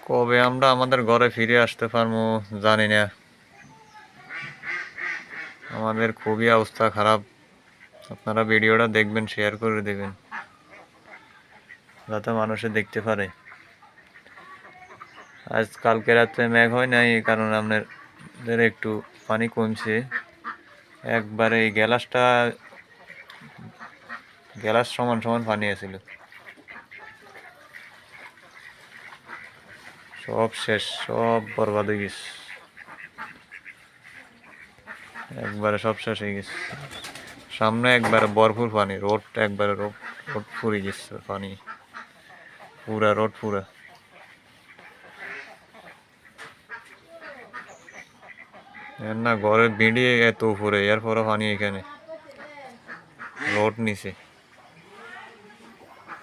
কবে আমরা আমাদের ঘরে ফিরে আসতে পারবো জানি না। আমাদের খুবই অবস্থা খারাপ। আপনারা ভিডিওটা দেখবেন, শেয়ার করে দেবেন যাতে মানুষে দেখতে পারে। আজ কালকে রাত্রে মেঘ হয় নাই, এই কারণে আপনাদের একটু পানি কমছে। একবারে এই গ্যালাস সমান সমান পানি আছিল। সব শেষ, সব বরবাদ হয়ে গেছে, একবারে সব শেষ হয়ে গেছে। সামনে একবারে ভরপুর পানি, রোড একবারে রোড ফুরে গেছে পানি, পুরা রোড পুরা। না ঘরের বিড়ি এত উপরে, এরপরও পানি এখানে রোড নিচে।